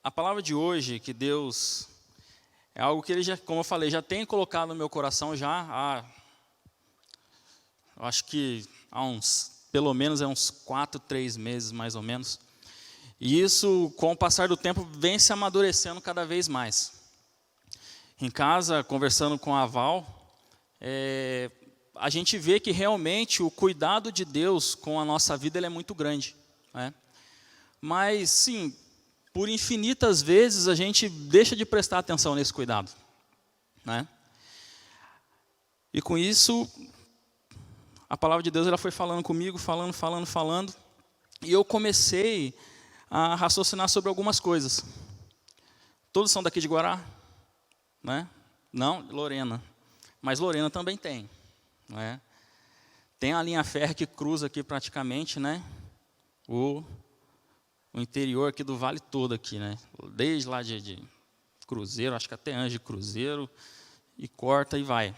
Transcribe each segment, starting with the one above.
A palavra de hoje, que Deus, é algo que Ele já, como eu falei, já tem colocado no meu coração acho que pelo menos uns 4, 3 meses mais ou menos. E isso, com o passar do tempo, vem se amadurecendo cada vez mais. Em casa, conversando com a Val, a gente vê que realmente o cuidado de Deus com a nossa vida ele é muito grande, né? Mas, sim, por infinitas vezes a gente deixa de prestar atenção nesse cuidado, né? E com isso, a palavra de Deus ela foi falando comigo, falando, e eu comecei a raciocinar sobre algumas coisas. Todos são daqui de Guará, né? Não, Lorena. Mas Lorena também tem, né? Tem a linha férrea que cruza aqui praticamente, né? O interior aqui do vale todo aqui, né? Desde lá de Cruzeiro, acho que até Anjo de Cruzeiro, e corta e vai.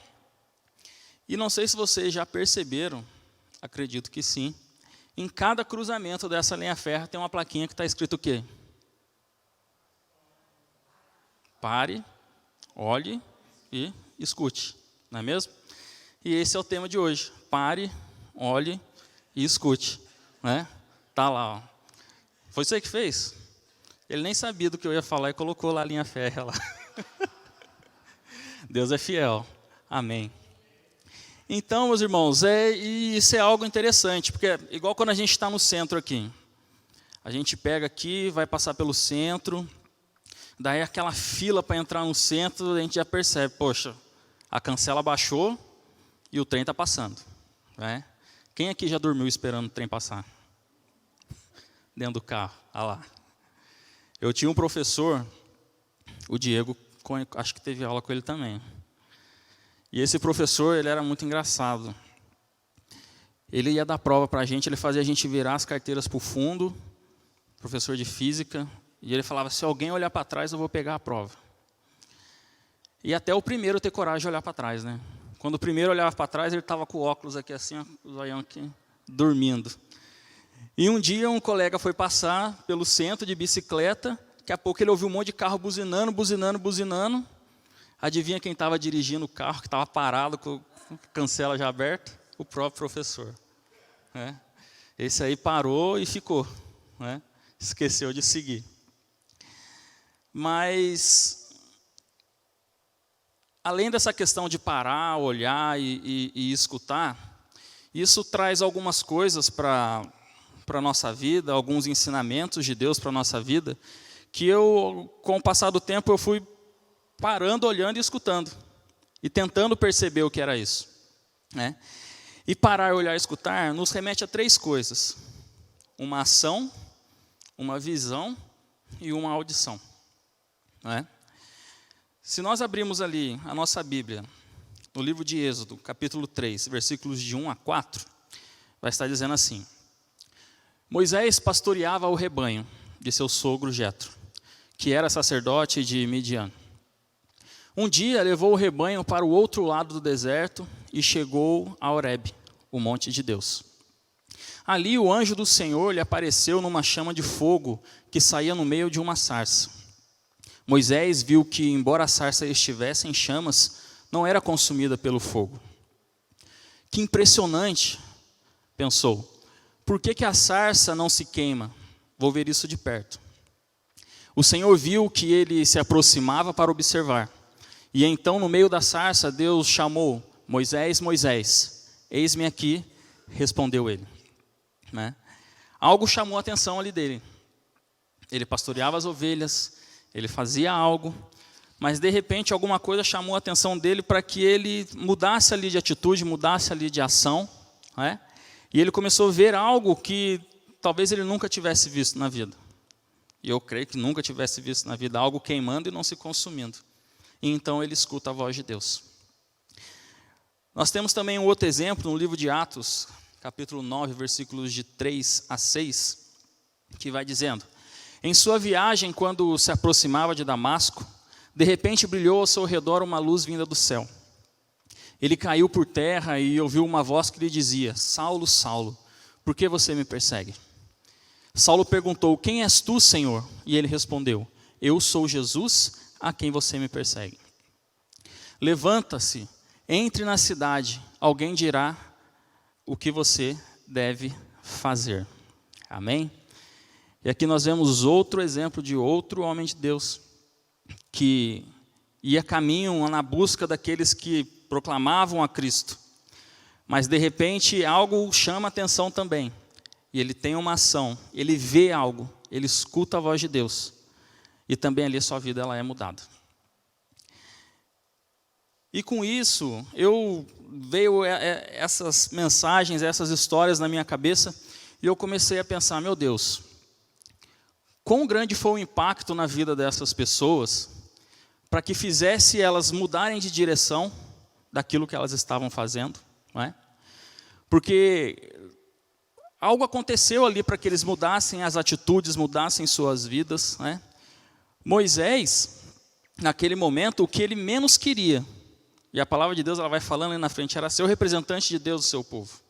E não sei se vocês já perceberam, acredito que sim, em cada cruzamento dessa linha férrea tem uma plaquinha que está escrito o quê? Pare, olhe e escute, não é mesmo? E esse é o tema de hoje. Pare, olhe e escute, né? Tá lá, ó. Foi você que fez? Ele nem sabia do que eu ia falar e colocou lá a linha férrea lá. Deus é fiel. Amém. Então, meus irmãos, isso é algo interessante, porque igual quando a gente está no centro aqui. A gente pega aqui, vai passar pelo centro, daí aquela fila para entrar no centro, a gente já percebe, poxa, a cancela baixou e o trem está passando, né? Quem aqui já dormiu esperando o trem passar? Dentro do carro, olha lá. Eu tinha um professor, o Diego, acho que teve aula com ele também. E esse professor, ele era muito engraçado. Ele ia dar prova para a gente, ele fazia a gente virar as carteiras para o fundo, professor de física, e ele falava, se alguém olhar para trás, eu vou pegar a prova. E até o primeiro ter coragem de olhar para trás, né? Quando o primeiro olhava para trás, ele estava com o óculos aqui assim, ó, o zoião aqui, dormindo. E um dia um colega foi passar pelo centro de bicicleta, daqui a pouco ele ouviu um monte de carro buzinando. Adivinha quem estava dirigindo o carro, que estava parado com a cancela já aberta? O próprio professor, né? Esse aí parou e ficou, né? Esqueceu de seguir. Mas, além dessa questão de parar, olhar e escutar, isso traz algumas coisas para a nossa vida, alguns ensinamentos de Deus para a nossa vida, que eu, com o passar do tempo, eu fui parando, olhando e escutando, e tentando perceber o que era isso, né? E parar, olhar e escutar nos remete a 3 coisas: uma ação, uma visão e uma audição, né? Se nós abrirmos ali a nossa Bíblia, no livro de Êxodo, capítulo 3, versículos de 1 a 4, vai estar dizendo assim: Moisés pastoreava o rebanho de seu sogro Jetro, que era sacerdote de Midian. Um dia levou o rebanho para o outro lado do deserto e chegou a Horebe, o monte de Deus. Ali o anjo do Senhor lhe apareceu numa chama de fogo que saía no meio de uma sarça. Moisés viu que, embora a sarça estivesse em chamas, não era consumida pelo fogo. Que impressionante, pensou. Por que a sarça não se queima? Vou ver isso de perto. O Senhor viu que ele se aproximava para observar. E então, no meio da sarça, Deus chamou: Moisés, Moisés, eis-me aqui, respondeu ele, né? Algo chamou a atenção ali dele. Ele pastoreava as ovelhas, ele fazia algo, mas de repente alguma coisa chamou a atenção dele para que ele mudasse ali de atitude, mudasse ali de ação, né? E ele começou a ver algo que talvez ele nunca tivesse visto na vida. E eu creio que nunca tivesse visto na vida, algo queimando e não se consumindo. E então ele escuta a voz de Deus. Nós temos também um outro exemplo no livro de Atos, capítulo 9, versículos de 3 a 6, que vai dizendo: Em sua viagem, quando se aproximava de Damasco, de repente brilhou ao seu redor uma luz vinda do céu. Ele caiu por terra e ouviu uma voz que lhe dizia: Saulo, Saulo, por que você me persegue? Saulo perguntou: quem és tu, Senhor? E ele respondeu: eu sou Jesus, a quem você me persegue. Levanta-se, entre na cidade, alguém dirá o que você deve fazer. Amém? E aqui nós vemos outro exemplo de outro homem de Deus, que ia caminho na busca daqueles que proclamavam a Cristo. Mas de repente algo chama a atenção também. E ele tem uma ação, ele vê algo, ele escuta a voz de Deus. E também ali a sua vida ela é mudada. E com isso, veio essas mensagens, essas histórias na minha cabeça, e eu comecei a pensar, meu Deus, quão grande foi o impacto na vida dessas pessoas, para que fizesse elas mudarem de direção daquilo que elas estavam fazendo, não é? Porque algo aconteceu ali para que eles mudassem as atitudes, mudassem suas vidas, né? Moisés, naquele momento, o que ele menos queria, e a palavra de Deus ela vai falando ali na frente, era ser o representante de Deus do seu povo.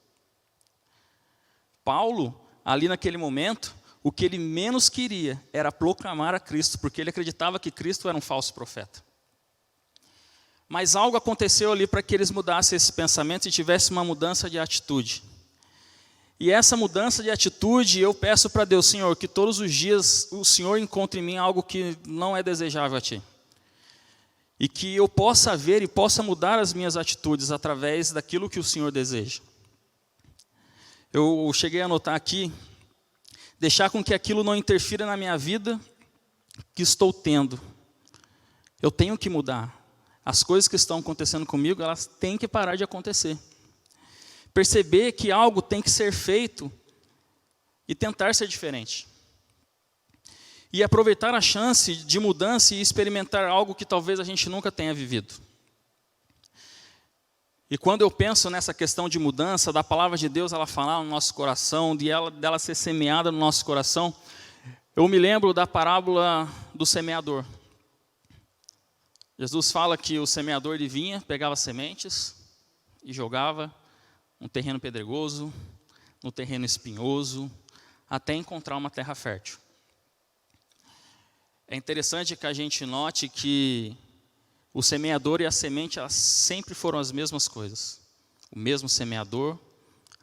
Paulo, ali naquele momento, o que ele menos queria era proclamar a Cristo, porque ele acreditava que Cristo era um falso profeta. Mas algo aconteceu ali para que eles mudassem esse pensamento e tivessem uma mudança de atitude. E essa mudança de atitude, eu peço para Deus, Senhor, que todos os dias o Senhor encontre em mim algo que não é desejável a Ti. E que eu possa ver e possa mudar as minhas atitudes através daquilo que o Senhor deseja. Eu cheguei a anotar aqui, deixar com que aquilo não interfira na minha vida que estou tendo. Eu tenho que mudar. As coisas que estão acontecendo comigo, elas têm que parar de acontecer. Perceber que algo tem que ser feito e tentar ser diferente. E aproveitar a chance de mudança e experimentar algo que talvez a gente nunca tenha vivido. E quando eu penso nessa questão de mudança, da palavra de Deus ela falar no nosso coração, dela ser semeada no nosso coração, eu me lembro da parábola do semeador. Jesus fala que o semeador ele vinha, pegava sementes e jogava no terreno pedregoso, no terreno espinhoso, até encontrar uma terra fértil. É interessante que a gente note que o semeador e a semente elas sempre foram as mesmas coisas. O mesmo semeador,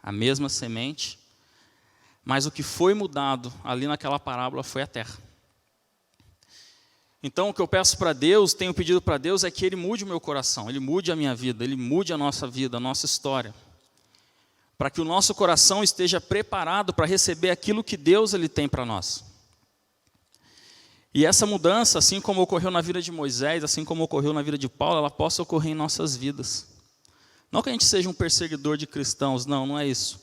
a mesma semente, mas o que foi mudado ali naquela parábola foi a terra. Então o que eu peço para Deus, tenho pedido para Deus é que Ele mude o meu coração, Ele mude a minha vida, Ele mude a nossa vida, a nossa história. Para que o nosso coração esteja preparado para receber aquilo que Deus ele tem para nós. E essa mudança, assim como ocorreu na vida de Moisés, assim como ocorreu na vida de Paulo, ela possa ocorrer em nossas vidas. Não que a gente seja um perseguidor de cristãos, não é isso.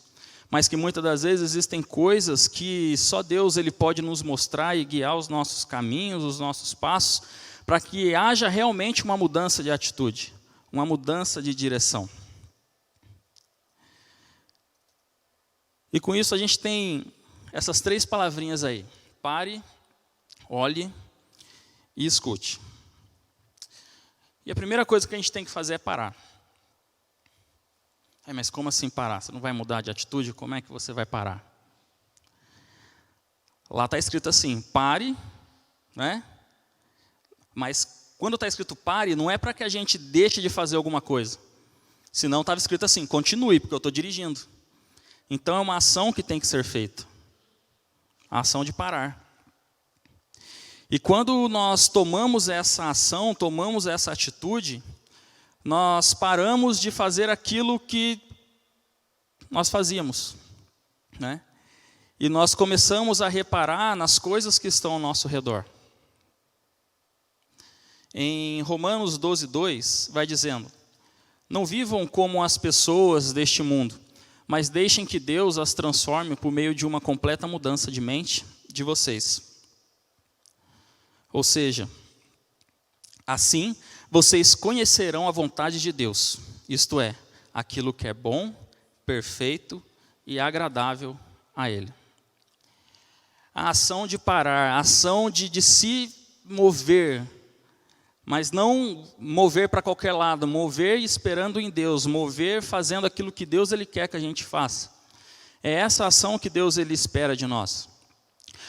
Mas que muitas das vezes existem coisas que só Deus ele pode nos mostrar e guiar os nossos caminhos, os nossos passos, para que haja realmente uma mudança de atitude, uma mudança de direção. E com isso a gente tem essas 3 palavrinhas aí. Pare, olhe e escute. E a primeira coisa que a gente tem que fazer é parar. Mas como assim parar? Você não vai mudar de atitude? Como é que você vai parar? Lá está escrito assim, pare, né? Mas quando está escrito pare, não é para que a gente deixe de fazer alguma coisa. Senão estava escrito assim, continue, porque eu estou dirigindo. Então é uma ação que tem que ser feita. A ação de parar. E quando nós tomamos essa ação, tomamos essa atitude, nós paramos de fazer aquilo que nós fazíamos, né? E nós começamos a reparar nas coisas que estão ao nosso redor. Em Romanos 12:2 vai dizendo: não vivam como as pessoas deste mundo, mas deixem que Deus as transforme por meio de uma completa mudança de mente de vocês. Ou seja, assim vocês conhecerão a vontade de Deus, isto é, aquilo que é bom, perfeito e agradável a Ele. A ação de parar, a ação de se mover, mas não mover para qualquer lado, mover esperando em Deus, mover fazendo aquilo que Deus ele quer que a gente faça. É essa ação que Deus ele espera de nós.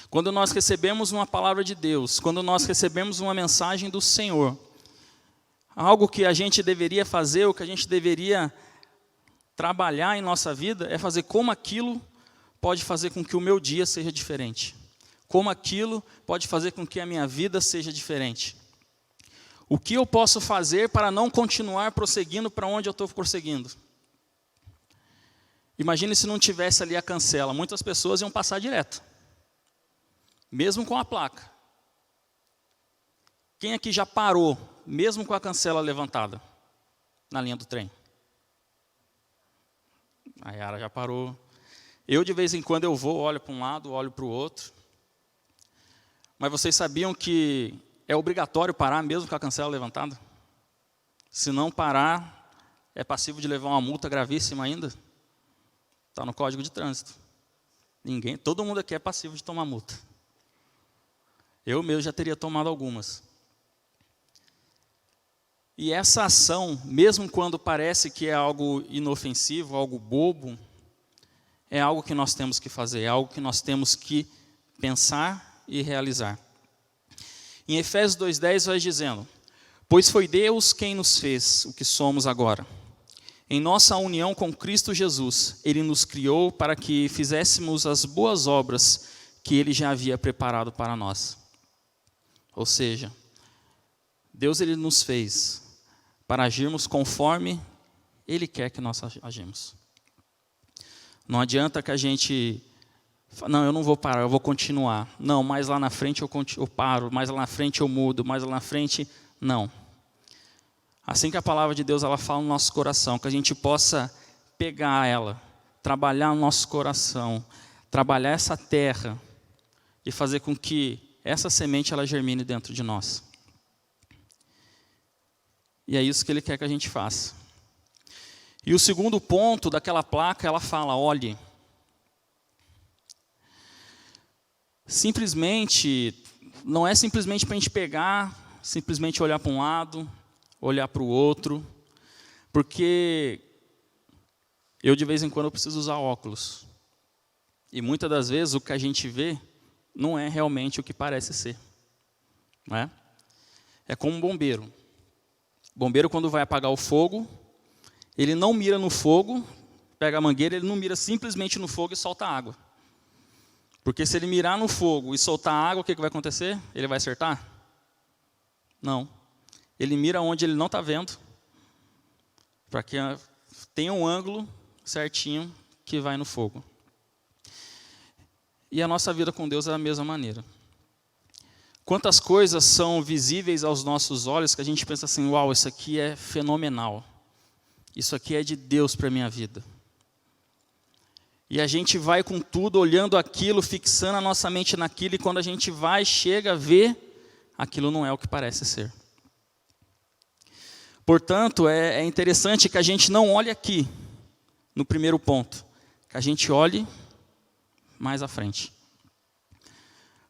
Quando nós recebemos uma palavra de Deus, quando nós recebemos uma mensagem do Senhor, algo que a gente deveria fazer, o que a gente deveria trabalhar em nossa vida, é fazer como aquilo pode fazer com que o meu dia seja diferente. Como aquilo pode fazer com que a minha vida seja diferente. O que eu posso fazer para não continuar prosseguindo para onde eu estou prosseguindo? Imagine se não tivesse ali a cancela. Muitas pessoas iam passar direto. Mesmo com a placa. Quem aqui já parou, mesmo com a cancela levantada, na linha do trem? A Yara já parou. Eu, de vez em quando, eu vou, olho para um lado, olho para o outro. Mas vocês sabiam que é obrigatório parar mesmo com a cancela levantada? Se não parar, é passivo de levar uma multa gravíssima ainda. Está no Código de Trânsito. Todo mundo aqui é passivo de tomar multa. Eu mesmo já teria tomado algumas. E essa ação, mesmo quando parece que é algo inofensivo, algo bobo, é algo que nós temos que fazer, é algo que nós temos que pensar e realizar. Em Efésios 2:10 vai dizendo: pois foi Deus quem nos fez o que somos agora. Em nossa união com Cristo Jesus, Ele nos criou para que fizéssemos as boas obras que Ele já havia preparado para nós. Ou seja, Deus Ele nos fez para agirmos conforme Ele quer que nós agimos. Não adianta que a gente... Não, eu não vou parar, eu vou continuar. Não, mais lá na frente eu paro, mais lá na frente eu mudo, mais lá na frente... Não. Assim que a palavra de Deus ela fala no nosso coração, que a gente possa pegar ela, trabalhar no nosso coração, trabalhar essa terra e fazer com que essa semente ela germine dentro de nós. E é isso que Ele quer que a gente faça. E o segundo ponto daquela placa, ela fala, olhe. Simplesmente, não é simplesmente para a gente pegar, simplesmente olhar para um lado, olhar para o outro, porque eu de vez em quando eu preciso usar óculos. E muitas das vezes o que a gente vê não é realmente o que parece ser. Não é? É como um bombeiro. O bombeiro, quando vai apagar o fogo, ele não mira no fogo, pega a mangueira, ele não mira simplesmente no fogo e solta água. Porque se ele mirar no fogo e soltar água, o que vai acontecer? Ele vai acertar? Não. Ele mira onde ele não está vendo, para que tenha um ângulo certinho que vai no fogo. E a nossa vida com Deus é da mesma maneira. Quantas coisas são visíveis aos nossos olhos que a gente pensa assim, uau, isso aqui é fenomenal. Isso aqui é de Deus para a minha vida. E a gente vai com tudo, olhando aquilo, fixando a nossa mente naquilo, e quando a gente chega a ver, aquilo não é o que parece ser. Portanto, é interessante que a gente não olhe aqui, no primeiro ponto, que a gente olhe mais à frente.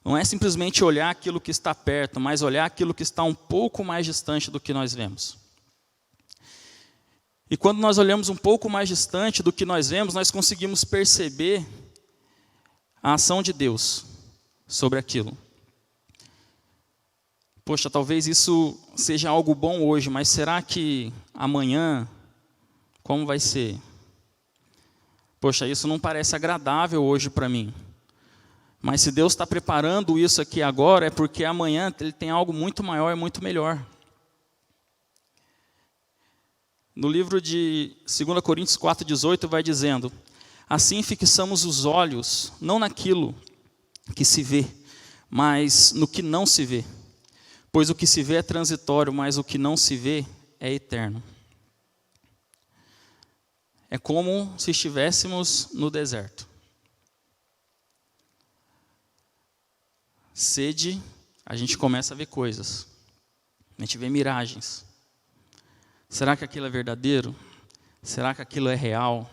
Não é simplesmente olhar aquilo que está perto, mas olhar aquilo que está um pouco mais distante do que nós vemos. E quando nós olhamos um pouco mais distante do que nós vemos, nós conseguimos perceber a ação de Deus sobre aquilo. Poxa, talvez isso seja algo bom hoje, mas será que amanhã, como vai ser? Poxa, isso não parece agradável hoje para mim. Mas se Deus está preparando isso aqui agora, é porque amanhã Ele tem algo muito maior e muito melhor. No livro de 2 Coríntios 4,18 vai dizendo: assim fixamos os olhos, não naquilo que se vê, mas no que não se vê. Pois o que se vê é transitório, mas o que não se vê é eterno. É como se estivéssemos no deserto. Sede, a gente começa a ver coisas. A gente vê miragens. Será que aquilo é verdadeiro? Será que aquilo é real?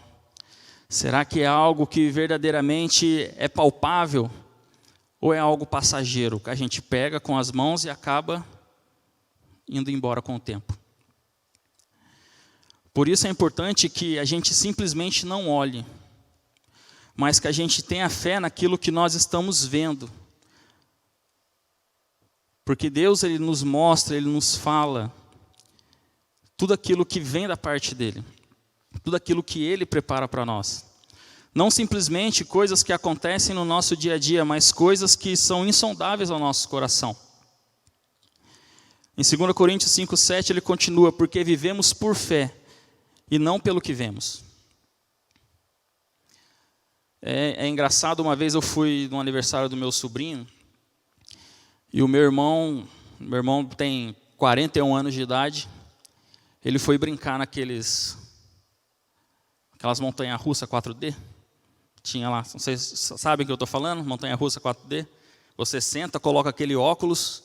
Será que é algo que verdadeiramente é palpável? Ou é algo passageiro, que a gente pega com as mãos e acaba indo embora com o tempo? Por isso é importante que a gente simplesmente não olhe, mas que a gente tenha fé naquilo que nós estamos vendo, Porque Deus, Ele nos mostra, Ele nos fala tudo aquilo que vem da parte dEle. Tudo aquilo que Ele prepara para nós. Não simplesmente coisas que acontecem no nosso dia a dia, mas coisas que são insondáveis ao nosso coração. Em 2 Coríntios 5,7 ele continua, porque vivemos por fé e não pelo que vemos. É engraçado, uma vez eu fui no aniversário do meu sobrinho, e o meu irmão tem 41 anos de idade, ele foi brincar aquelas montanhas-russas 4D. Tinha lá, vocês sabem o que eu estou falando? Montanha-russa 4D. Você senta, coloca aquele óculos,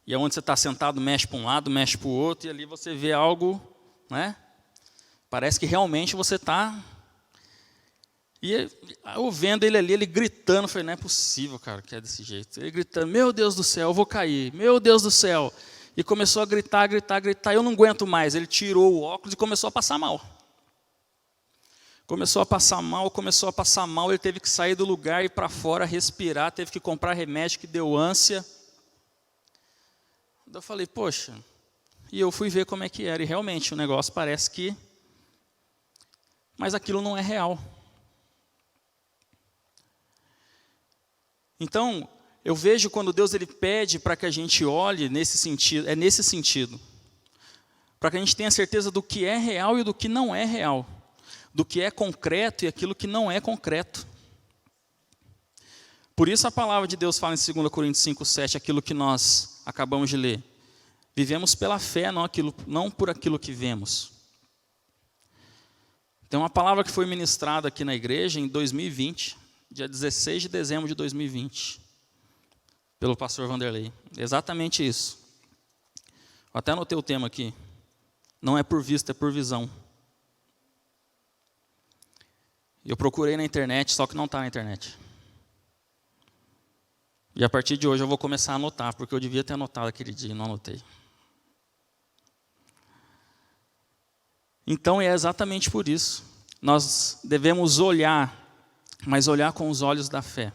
e onde você está sentado, mexe para um lado, mexe para o outro, e ali você vê algo, né? Parece que realmente você está... E eu vendo ele ali, ele gritando, eu falei, não é possível, cara, que é desse jeito. Ele gritando, meu Deus do céu, eu vou cair, meu Deus do céu. E começou a gritar, eu não aguento mais. Ele tirou o óculos e começou a passar mal. Começou a passar mal, ele teve que sair do lugar, ir para fora, respirar, teve que comprar remédio que deu ânsia. Eu falei, poxa, e eu fui ver como é que era, e realmente o negócio parece que... Mas aquilo não é real. Então, eu vejo quando Deus ele pede para que a gente olhe nesse sentido, é nesse sentido. Para que a gente tenha certeza do que é real e do que não é real. Do que é concreto e aquilo que não é concreto. Por isso a palavra de Deus fala em 2 Coríntios 5,7, aquilo que nós acabamos de ler. Vivemos pela fé, não por aquilo que vemos. Tem uma palavra que foi ministrada aqui na igreja em 2020, dia 16 de dezembro de 2020, pelo pastor Vanderlei. Exatamente isso. Eu até anotei o tema aqui. Não é por vista, é por visão. Eu procurei na internet, só que não está na internet. E a partir de hoje eu vou começar a anotar, porque eu devia ter anotado aquele dia e não anotei. Então é exatamente por isso. Nós devemos olhar, mas olhar com os olhos da fé.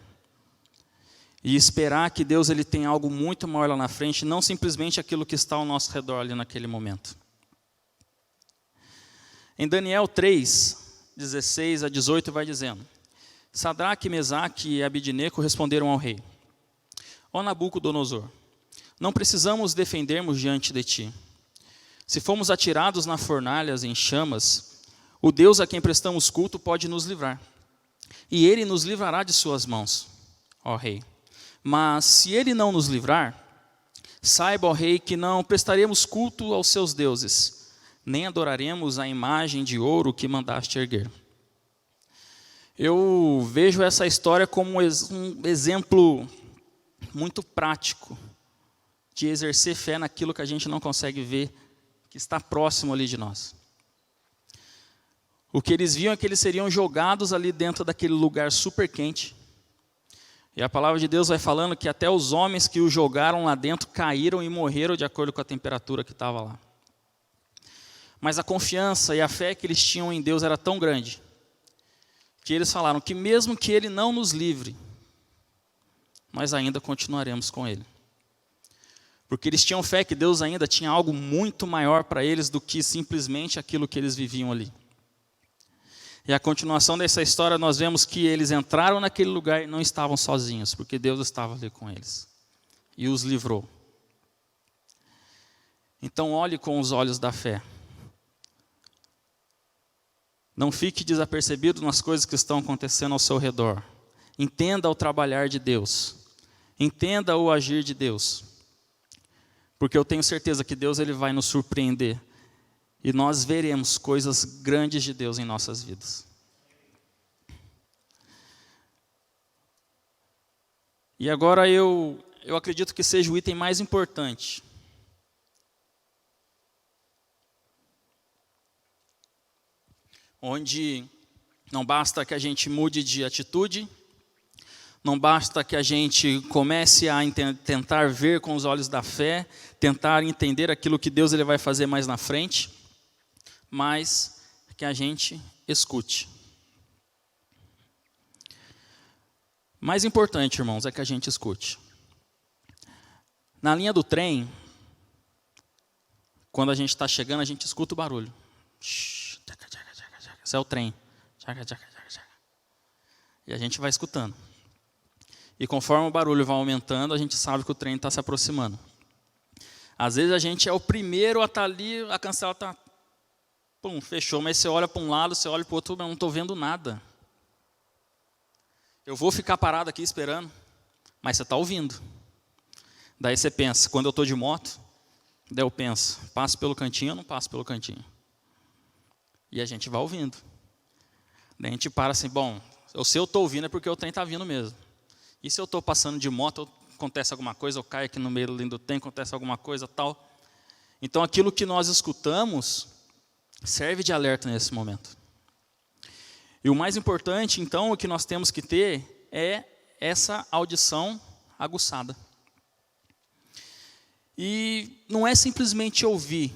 E esperar que Deus ele tenha algo muito maior lá na frente, não simplesmente aquilo que está ao nosso redor ali naquele momento. Em Daniel 3, 16 a 18 vai dizendo, Sadraque, Mesaque e Abidneco responderam ao rei, ó Nabucodonosor, não precisamos defendermos diante de ti. Se fomos atirados na fornalhas em chamas, o Deus a quem prestamos culto pode nos livrar. E ele nos livrará de suas mãos, ó rei. Mas se ele não nos livrar, saiba, ó rei, que não prestaremos culto aos seus deuses, nem adoraremos a imagem de ouro que mandaste erguer. Eu vejo essa história como um exemplo muito prático de exercer fé naquilo que a gente não consegue ver, que está próximo ali de nós. O que eles viam é que eles seriam jogados ali dentro daquele lugar super quente. E a palavra de Deus vai falando que até os homens que o jogaram lá dentro caíram e morreram de acordo com a temperatura que estava lá. Mas a confiança e a fé que eles tinham em Deus era tão grande, que eles falaram que mesmo que Ele não nos livre, nós ainda continuaremos com Ele. Porque eles tinham fé que Deus ainda tinha algo muito maior para eles do que simplesmente aquilo que eles viviam ali. E a continuação dessa história, nós vemos que eles entraram naquele lugar e não estavam sozinhos, porque Deus estava ali com eles e os livrou. Então olhe com os olhos da fé. Não fique desapercebido nas coisas que estão acontecendo ao seu redor. Entenda o trabalhar de Deus. Entenda o agir de Deus. Porque eu tenho certeza que Deus ele vai nos surpreender. E nós veremos coisas grandes de Deus em nossas vidas. E agora eu acredito que seja o item mais importante. Onde não basta que a gente mude de atitude, não basta que a gente comece a tentar ver com os olhos da fé, tentar entender aquilo que Deus ele vai fazer mais na frente, mas que a gente escute. Mais importante, irmãos, é que a gente escute. Na linha do trem, quando a gente está chegando, a gente escuta o barulho. Esse é o trem. E a gente vai escutando. E conforme o barulho vai aumentando, a gente sabe que o trem está se aproximando. Às vezes a gente é o primeiro a estar ali, a cancela está... Pum, fechou, mas você olha para um lado, você olha para o outro, eu não estou vendo nada. Eu vou ficar parado aqui esperando, mas você está ouvindo. Daí você pensa, quando eu estou de moto, daí eu penso, passo pelo cantinho ou não passo pelo cantinho? E a gente vai ouvindo. Daí a gente para assim, bom, se eu estou ouvindo é porque o trem está vindo mesmo. E se eu estou passando de moto, acontece alguma coisa, eu caio aqui no meio do trem, acontece alguma coisa, tal. Então aquilo que nós escutamos serve de alerta nesse momento. E o mais importante, então, o que nós temos que ter é essa audição aguçada. E não é simplesmente ouvir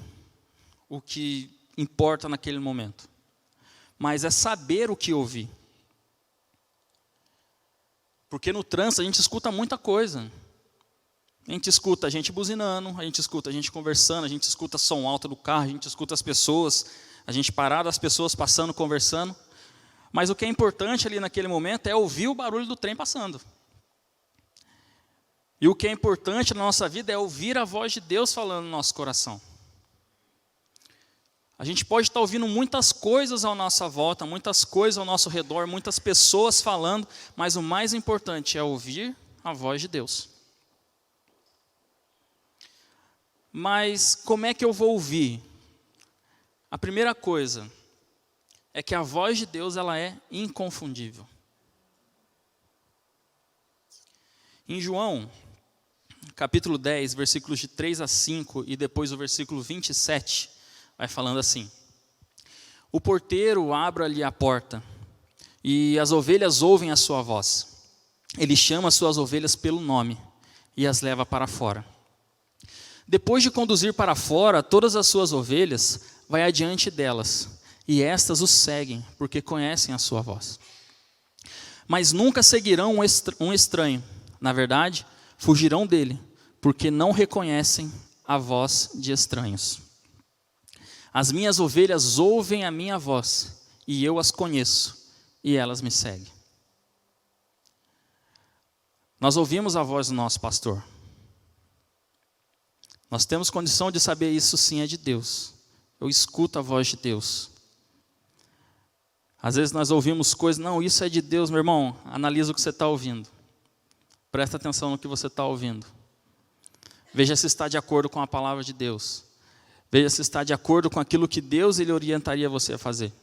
o que importa naquele momento, mas é saber o que ouvir. Porque no trânsito a gente escuta muita coisa. A gente escuta a gente buzinando, a gente escuta a gente conversando, a gente escuta som alto do carro, a gente escuta as pessoas, a gente parado, as pessoas passando, conversando. Mas o que é importante ali naquele momento é ouvir o barulho do trem passando. E o que é importante na nossa vida é ouvir a voz de Deus falando no nosso coração. A gente pode estar ouvindo muitas coisas à nossa volta, muitas coisas ao nosso redor, muitas pessoas falando, mas o mais importante é ouvir a voz de Deus. Mas como é que eu vou ouvir? A primeira coisa é que a voz de Deus ela é inconfundível. Em João, capítulo 10, versículos de 3 a 5 e depois o versículo 27, vai falando assim: o porteiro abre-lhe a porta e as ovelhas ouvem a sua voz. Ele chama as suas ovelhas pelo nome e as leva para fora. Depois de conduzir para fora todas as suas ovelhas, vai adiante delas, e estas o seguem, porque conhecem a sua voz. Mas nunca seguirão um estranho. Na verdade, fugirão dele, porque não reconhecem a voz de estranhos. As minhas ovelhas ouvem a minha voz, e eu as conheço, e elas me seguem. Nós ouvimos a voz do nosso pastor. Nós temos condição de saber isso sim é de Deus. Eu escuto a voz de Deus. Às vezes nós ouvimos coisas, não, isso é de Deus, meu irmão, analisa o que você está ouvindo. Presta atenção no que você está ouvindo. Veja se está de acordo com a palavra de Deus. Veja se está de acordo com aquilo que Deus ele orientaria você a fazer.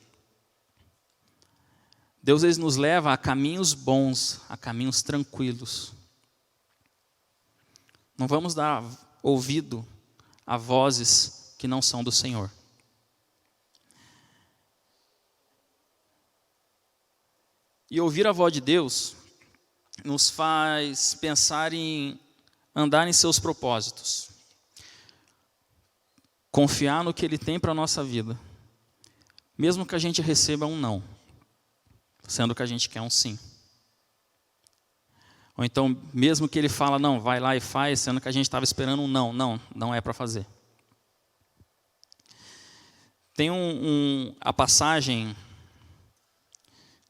Deus ele nos leva a caminhos bons, a caminhos tranquilos. Não vamos dar ouvido a vozes que não são do Senhor. E ouvir a voz de Deus nos faz pensar em andar em seus propósitos. Confiar no que Ele tem para a nossa vida. Mesmo que a gente receba um não, sendo que a gente quer um sim. Ou então, mesmo que Ele fala, não, vai lá e faz, sendo que a gente estava esperando um não é para fazer. Tem a passagem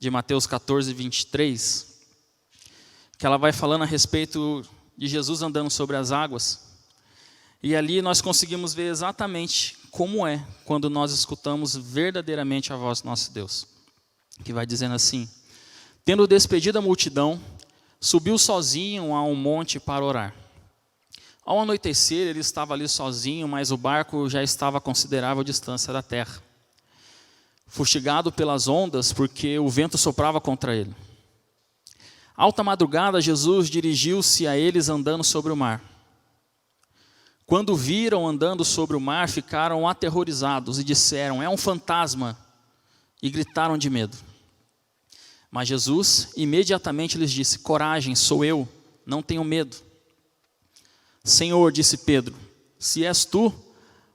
de Mateus 14, 23, que ela vai falando a respeito de Jesus andando sobre as águas. E ali nós conseguimos ver exatamente como é quando nós escutamos verdadeiramente a voz do nosso Deus. Que vai dizendo assim: tendo despedido a multidão, subiu sozinho a um monte para orar. Ao anoitecer, ele estava ali sozinho, mas o barco já estava a considerável distância da terra, fustigado pelas ondas, porque o vento soprava contra ele. Alta madrugada, Jesus dirigiu-se a eles andando sobre o mar. Quando viram andando sobre o mar, ficaram aterrorizados e disseram: é um fantasma, e gritaram de medo. Mas Jesus imediatamente lhes disse: coragem, sou eu, não tenham medo. Senhor, disse Pedro, se és tu,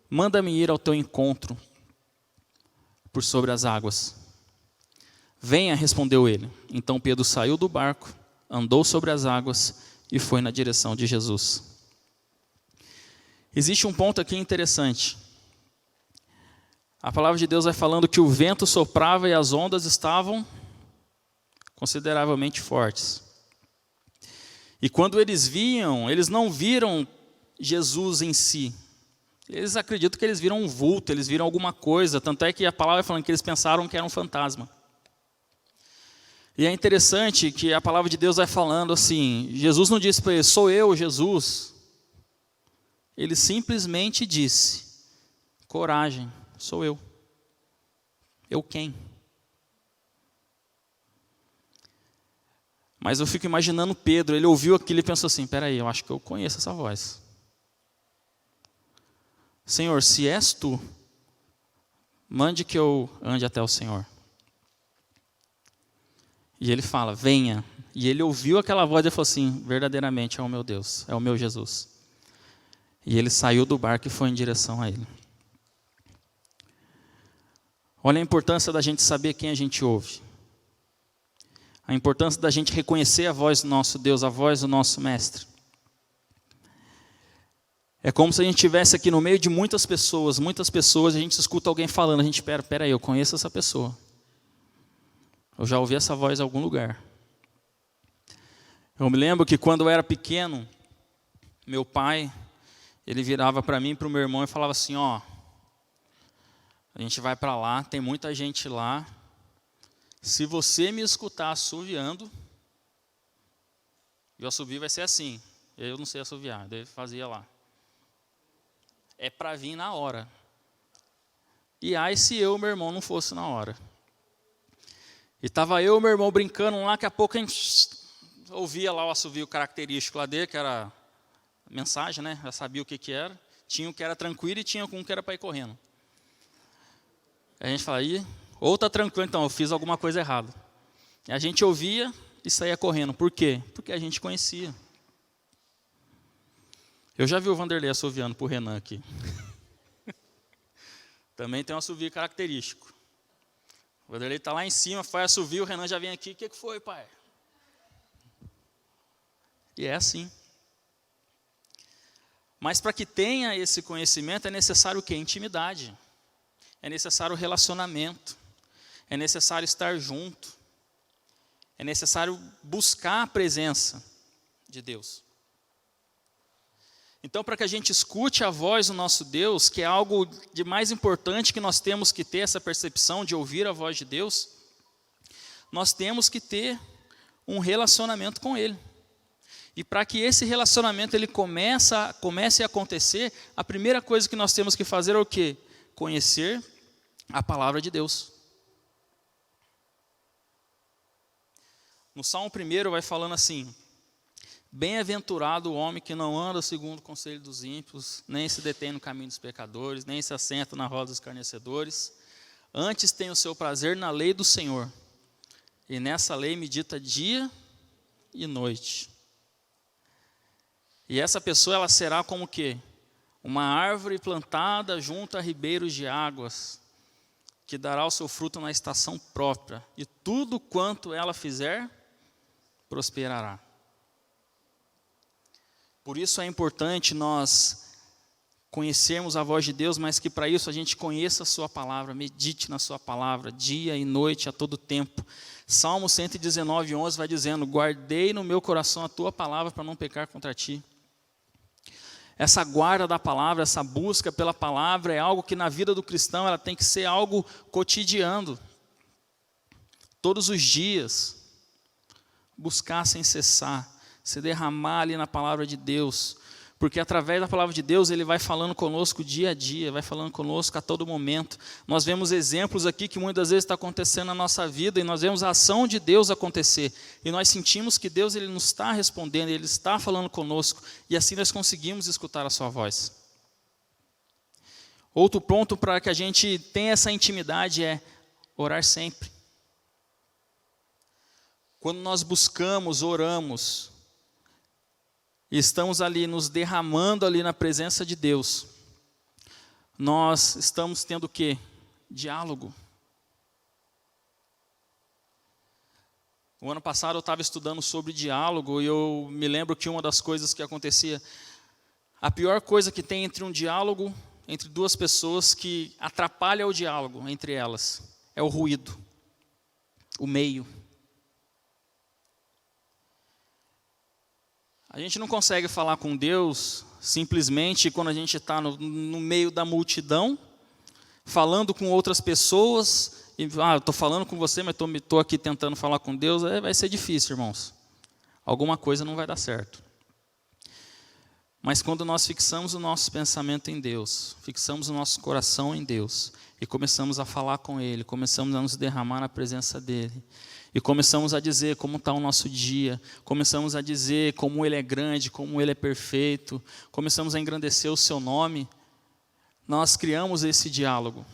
manda-me ir ao teu encontro por sobre as águas. Venha, respondeu ele. Então Pedro saiu do barco, andou sobre as águas e foi na direção de Jesus. Existe um ponto aqui interessante. A palavra de Deus vai falando que o vento soprava e as ondas estavam consideravelmente fortes. E quando eles viam, eles não viram Jesus em si. Eles acreditam que eles viram um vulto, eles viram alguma coisa. Tanto é que a palavra vai falando que eles pensaram que era um fantasma. E é interessante que a palavra de Deus vai falando assim, Jesus não disse para eles, sou eu, Jesus. Ele simplesmente disse, coragem, sou eu. Eu quem? Mas eu fico imaginando Pedro, ele ouviu aquilo e pensou assim, peraí, eu acho que eu conheço essa voz. Senhor, se és tu, mande que eu ande até o Senhor. E ele fala, venha. E ele ouviu aquela voz e falou assim, verdadeiramente é o meu Deus, é o meu Jesus. E ele saiu do barco e foi em direção a ele. Olha a importância da gente saber quem a gente ouve. A importância da gente reconhecer a voz do nosso Deus, a voz do nosso Mestre. É como se a gente estivesse aqui no meio de muitas pessoas, a gente escuta alguém falando, a gente espera aí, eu conheço essa pessoa. Eu já ouvi essa voz em algum lugar. Eu me lembro que quando eu era pequeno, meu pai, ele virava para mim e para o meu irmão e falava assim, ó, a gente vai para lá, tem muita gente lá, se você me escutar assoviando, e o assovio vai ser assim, eu não sei assoviar, daí fazia lá. É para vir na hora. E aí se eu e meu irmão não fosse na hora. E estava eu e meu irmão brincando lá, daqui a pouco a gente ouvia lá o assovio característico lá dele, que era mensagem, né? Já sabia o que era. Tinha um que era tranquilo e tinha um que era para ir correndo. Aí a gente fala, ou está tranquilo, então eu fiz alguma coisa errada. E a gente ouvia e saía correndo. Por quê? Porque a gente conhecia. Eu já vi o Vanderlei assoviando para o Renan aqui. Também tem um assovio característico. O Vanderlei está lá em cima, faz assovio, o Renan já vem aqui. O que foi, pai? E é assim. Mas para que tenha esse conhecimento é necessário o quê? Intimidade. É necessário relacionamento. É necessário estar junto. É necessário buscar a presença de Deus. Então, para que a gente escute a voz do nosso Deus, que é algo de mais importante que nós temos que ter essa percepção de ouvir a voz de Deus, nós temos que ter um relacionamento com Ele. E para que esse relacionamento ele comece a acontecer, a primeira coisa que nós temos que fazer é o quê? Conhecer a palavra de Deus. No Salmo 1 vai falando assim, bem-aventurado o homem que não anda segundo o conselho dos ímpios, nem se detém no caminho dos pecadores, nem se assenta na roda dos escarnecedores. Antes tem o seu prazer na lei do Senhor, e nessa lei medita dia e noite. E essa pessoa ela será como o quê? Uma árvore plantada junto a ribeiros de águas, que dará o seu fruto na estação própria, e tudo quanto ela fizer, prosperará. Por isso é importante nós conhecermos a voz de Deus, mas que para isso a gente conheça a sua palavra, medite na sua palavra, dia e noite, a todo tempo. Salmo 119:11 vai dizendo, guardei no meu coração a tua palavra para não pecar contra ti. Essa guarda da palavra, essa busca pela palavra é algo que na vida do cristão ela tem que ser algo cotidiano. Todos os dias, buscar sem cessar, se derramar ali na palavra de Deus, porque através da palavra de Deus ele vai falando conosco dia a dia, vai falando conosco a todo momento. Nós vemos exemplos aqui que muitas vezes está acontecendo na nossa vida e nós vemos a ação de Deus acontecer e nós sentimos que Deus ele nos está respondendo, Ele está falando conosco e assim nós conseguimos escutar a sua voz. Outro ponto para que a gente tenha essa intimidade é orar sempre. Quando nós buscamos, oramos, e estamos ali nos derramando ali na presença de Deus, nós estamos tendo o quê? Diálogo. O ano passado eu estava estudando sobre diálogo e eu me lembro que uma das coisas que acontecia, A pior coisa que tem entre um diálogo, entre duas pessoas, que atrapalha o diálogo entre elas, é o ruído, o meio. A gente não consegue falar com Deus simplesmente quando a gente está no meio da multidão, falando com outras pessoas, e eu estou falando com você, mas estou aqui tentando falar com Deus, vai ser difícil, irmãos. Alguma coisa não vai dar certo. Mas quando nós fixamos o nosso pensamento em Deus, fixamos o nosso coração em Deus, e começamos a falar com Ele, começamos a nos derramar na presença dEle, e começamos a dizer como está o nosso dia, começamos a dizer como Ele é grande, como Ele é perfeito, começamos a engrandecer o Seu nome, nós criamos esse diálogo.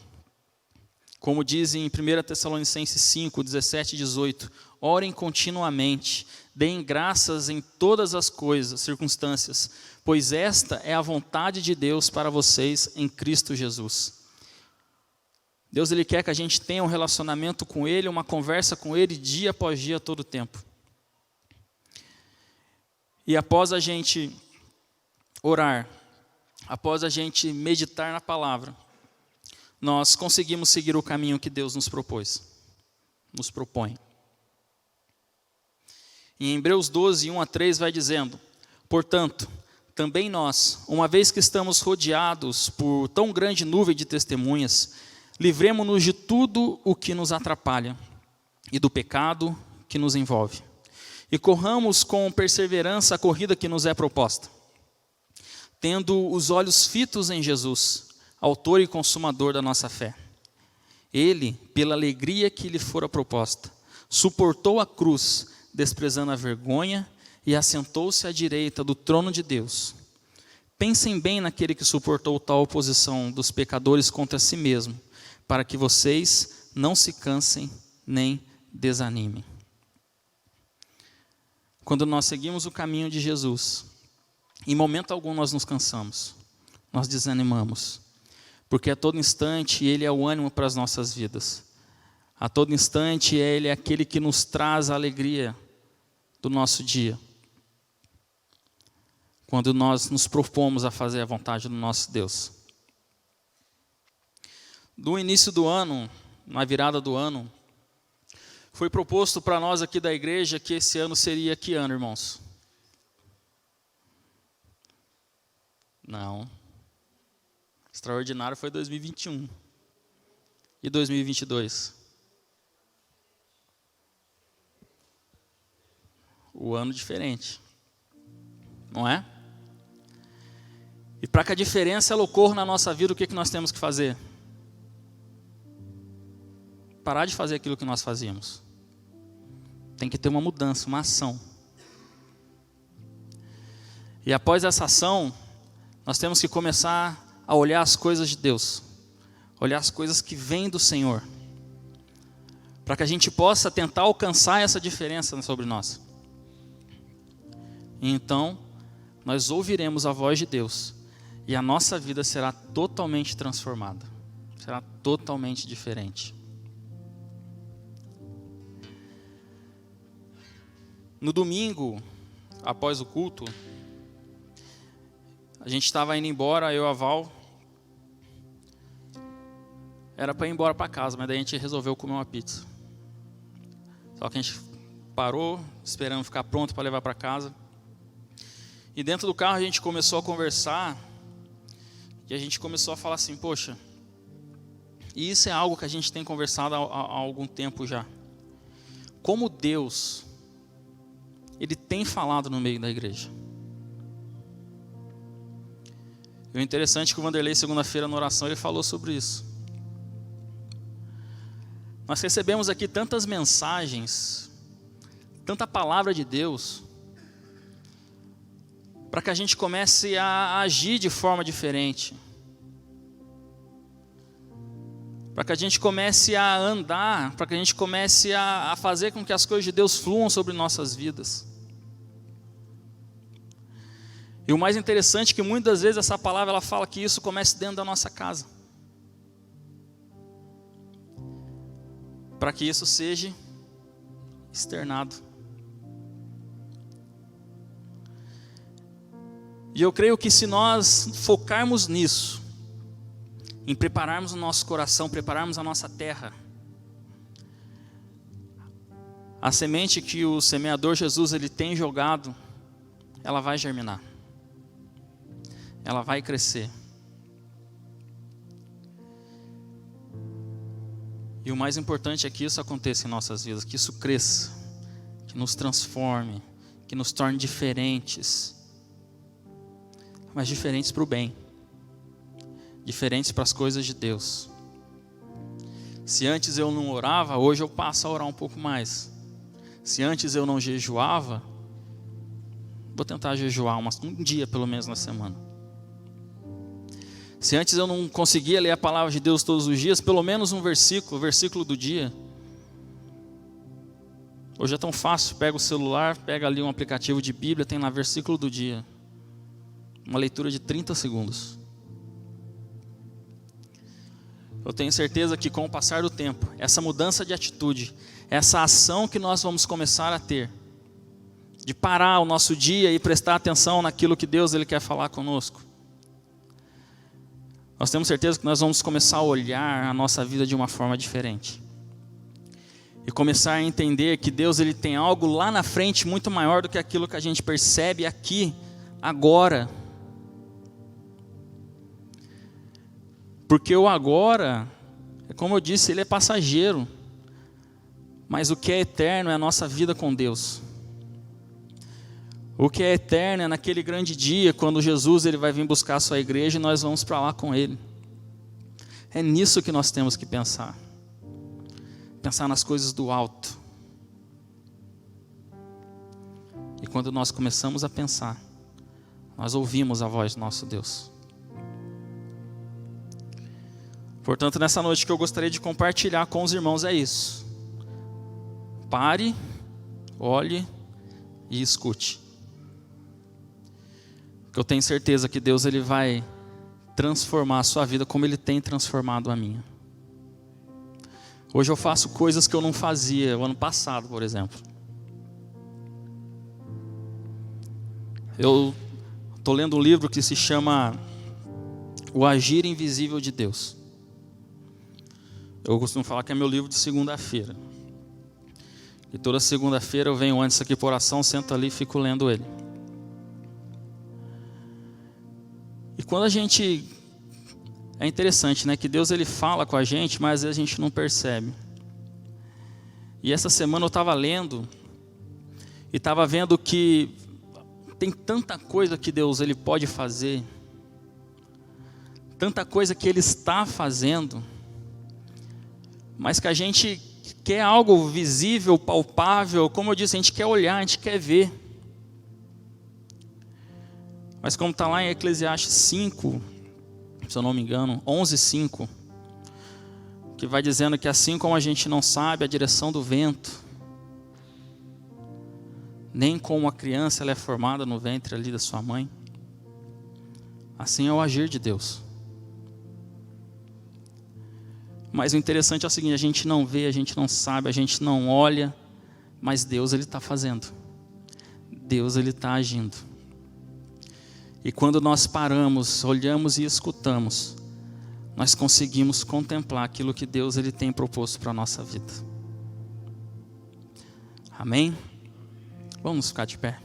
Como diz em 1 Tessalonicenses 5, 17 e 18, orem continuamente, deem graças em todas as circunstâncias, pois esta é a vontade de Deus para vocês em Cristo Jesus. Deus, Ele quer que a gente tenha um relacionamento com Ele, uma conversa com Ele, dia após dia, todo o tempo. E após a gente orar, após a gente meditar na palavra, nós conseguimos seguir o caminho que Deus nos propõe. Em Hebreus 12, 1-3 vai dizendo, portanto, também nós, uma vez que estamos rodeados por tão grande nuvem de testemunhas, livremo-nos de tudo o que nos atrapalha e do pecado que nos envolve. E corramos com perseverança a corrida que nos é proposta, tendo os olhos fitos em Jesus, autor e consumador da nossa fé. Ele, pela alegria que lhe fora proposta, suportou a cruz, desprezando a vergonha, e assentou-se à direita do trono de Deus. Pensem bem naquele que suportou tal oposição dos pecadores contra si mesmo, para que vocês não se cansem nem desanimem. Quando nós seguimos o caminho de Jesus, em momento algum nós nos cansamos, nós desanimamos, porque a todo instante Ele é o ânimo para as nossas vidas. A todo instante Ele é aquele que nos traz a alegria do nosso dia. Quando nós nos propomos a fazer a vontade do nosso Deus. Do início do ano, na virada do ano, foi proposto para nós aqui da igreja que esse ano seria que ano, irmãos? Não. Extraordinário foi 2021. E 2022? O ano diferente. Não é? E para que a diferença ela ocorra na nossa vida, o que nós temos que fazer? Parar de fazer aquilo que nós fazíamos. Tem que ter uma mudança, uma ação. E após essa ação, nós temos que começar a olhar as coisas de Deus. Olhar as coisas que vêm do Senhor. Para que a gente possa tentar alcançar essa diferença sobre nós. E então, nós ouviremos a voz de Deus. E a nossa vida será totalmente transformada. Será totalmente diferente. No domingo, após o culto, a gente estava indo embora, eu e a Val. Era para ir embora para casa, mas daí a gente resolveu comer uma pizza. Só que a gente parou, esperando ficar pronto para levar para casa. E dentro do carro a gente começou a conversar. E a gente começou a falar assim, poxa, e isso é algo que a gente tem conversado há algum tempo já. Como Deus, Ele tem falado no meio da igreja. E o interessante é que o Vanderlei, segunda-feira, na oração, ele falou sobre isso. Nós recebemos aqui tantas mensagens, tanta palavra de Deus, para que a gente comece a agir de forma diferente. Para que a gente comece a andar, para que a gente comece a fazer com que as coisas de Deus fluam sobre nossas vidas. E o mais interessante é que muitas vezes essa palavra ela fala que isso comece dentro da nossa casa. Para que isso seja externado. E eu creio que se nós focarmos nisso, em prepararmos o nosso coração, prepararmos a nossa terra, a semente que o semeador Jesus ele tem jogado, ela vai germinar. Ela vai crescer. E o mais importante é que isso aconteça em nossas vidas, que isso cresça, que nos transforme, que nos torne diferentes, mas diferentes para o bem, diferentes para as coisas de Deus. Se antes eu não orava, hoje eu passo a orar um pouco mais. Se antes eu não jejuava, vou tentar jejuar um dia pelo menos na semana. Se antes eu não conseguia ler a palavra de Deus todos os dias, pelo menos um versículo, o versículo do dia. Hoje é tão fácil, pega o celular, pega ali um aplicativo de Bíblia, tem lá versículo do dia. Uma leitura de 30 segundos. Eu tenho certeza que com o passar do tempo, essa mudança de atitude, essa ação que nós vamos começar a ter, de parar o nosso dia e prestar atenção naquilo que Deus ele quer falar conosco, nós temos certeza que nós vamos começar a olhar a nossa vida de uma forma diferente. E começar a entender que Deus ele tem algo lá na frente muito maior do que aquilo que a gente percebe aqui, agora. Porque o agora, como eu disse, ele é passageiro. Mas o que é eterno é a nossa vida com Deus. O que é eterno é naquele grande dia, quando Jesus ele vai vir buscar a sua igreja e nós vamos para lá com ele. É nisso que nós temos que pensar. Pensar nas coisas do alto. E quando nós começamos a pensar, nós ouvimos a voz do nosso Deus. Portanto, nessa noite que eu gostaria de compartilhar com os irmãos é isso. Pare, olhe e escute. Porque eu tenho certeza que Deus ele vai transformar a sua vida como Ele tem transformado a minha. Hoje eu faço coisas que eu não fazia o ano passado, por exemplo. Eu estou lendo um livro que se chama O Agir Invisível de Deus. Eu costumo falar que é meu livro de segunda-feira. E toda segunda-feira eu venho antes aqui por oração, sento ali e fico lendo ele. E quando a gente... É interessante, né? Que Deus ele fala com a gente, mas às vezes a gente não percebe. E essa semana eu estava lendo e estava vendo que tem tanta coisa que Deus ele pode fazer, tanta coisa que Ele está fazendo, mas que a gente quer algo visível, palpável, como eu disse, a gente quer olhar, a gente quer ver. Mas como está lá em Eclesiastes 5, se eu não me engano, 11:5, que vai dizendo que assim como a gente não sabe a direção do vento, nem como a criança ela é formada no ventre ali da sua mãe, assim é o agir de Deus. Mas o interessante é o seguinte, a gente não vê, a gente não sabe, a gente não olha, mas Deus ele está fazendo. Deus ele está agindo. E quando nós paramos, olhamos e escutamos, nós conseguimos contemplar aquilo que Deus ele tem proposto para a nossa vida. Amém? Vamos ficar de pé.